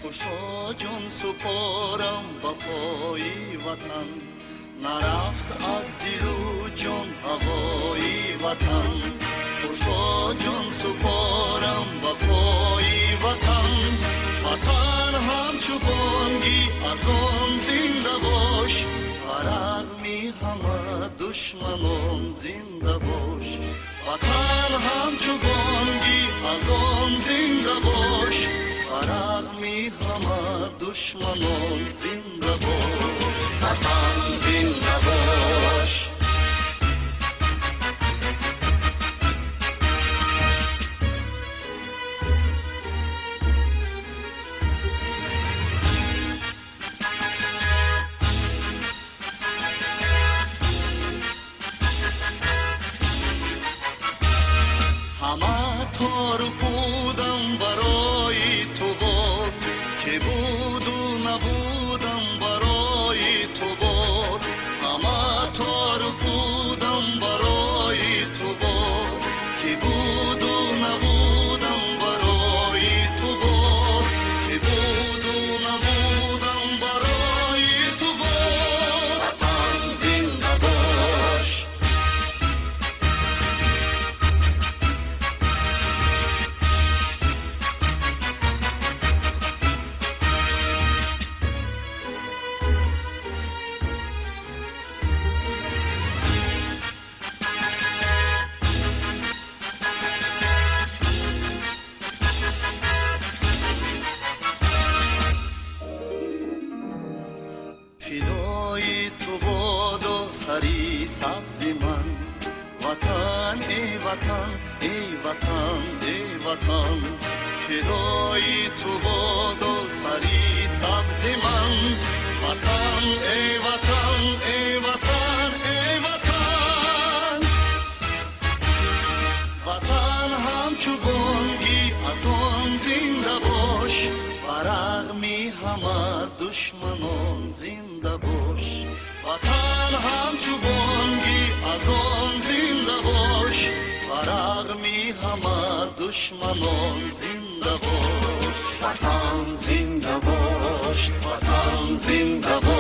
خوشا جان سپارم با پای وطن، نرفت از دل و جان هوای وطن. خوشا جان سپارم با پای وطن، وطن همچو بانگی از آن زنده باش، برغمی همه دشمنان زنده باش. وطن همچو بانگی از آن زنده باش، برغمی همه دشمنان زنده باش. وطن زنده باش. همه تار و پودم برای تو باد، که بود و نبودم برای تو باد. همه تار و پودم برای تو باد، که بود و نبودم برای تو باد، که بود و نبودم برای تو باد. وطن زنده باش. فدای تو بادا سری سبز من، وطن ای وطن ای وطن ای وطن. فدای تو بادا سری سبز من، وطن ای وطن ای وطن ای وطن. وطن همچو بانگی از آن زنده باش، برغمی همه دشمنان زنده باش. وطن همچو بانگی از آن زنده باش، برغمی همه دشمنان زنده باش. وطن زنده باش. وطن زنده باش.